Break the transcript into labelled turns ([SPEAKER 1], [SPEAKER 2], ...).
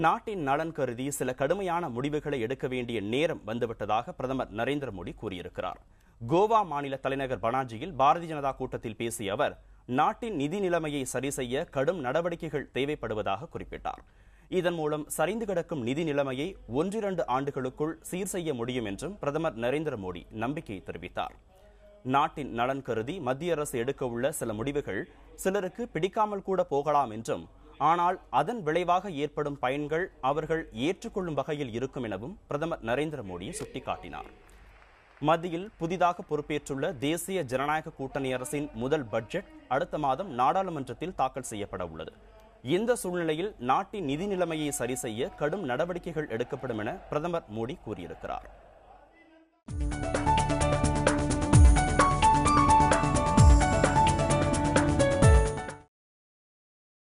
[SPEAKER 1] நாட்டின் நலன் கருதி சில கடுமையான முடிவுகளை எடுக்க வேண்டிய நேரம் வந்துவிட்டதாக பிரதமர் நரேந்திர மோடி கூறியிருக்கிறார். கோவா மாநில தலைநகர் பனாஜியில் பாரதிய ஜனதா கூட்டத்தில் பேசிய அவர், நாட்டின் நிதி நிலைமையை சரி செய்ய கடும் நடவடிக்கைகள் தேவைப்படுவதாக குறிப்பிட்டார். இதன் மூலம் சரிந்து கிடக்கும் நிதி நிலைமையை 1-2 ஆண்டுகளுக்குள் சீர் செய்ய முடியும் என்றும் பிரதமர் நரேந்திர மோடி நம்பிக்கை தெரிவித்தார். நாட்டின் நலன் கருதி மத்திய அரசு எடுக்க உள்ள சில முடிவுகள் சிலருக்கு பிடிக்காமல் கூட போகலாம் என்றும், ஆனால் அதன் விளைவாக ஏற்படும் பயன்கள் அவர்கள் ஏற்றுக்கொள்ளும் வகையில் இருக்கும் எனவும் பிரதமர் நரேந்திர மோடி சுட்டிக்காட்டினார். மத்தியில் புதிதாக பொறுப்பேற்றுள்ள தேசிய ஜனநாயக கூட்டணி அரசின் முதல் பட்ஜெட் அடுத்த மாதம் நாடாளுமன்றத்தில் தாக்கல் செய்யப்பட உள்ளது. இந்த சூழ்நிலையில் நாட்டின் நிதி நிலைமையை சரி செய்ய கடும் நடவடிக்கைகள் எடுக்கப்படும் என பிரதமர் மோடி கூறியிருக்கிறார்.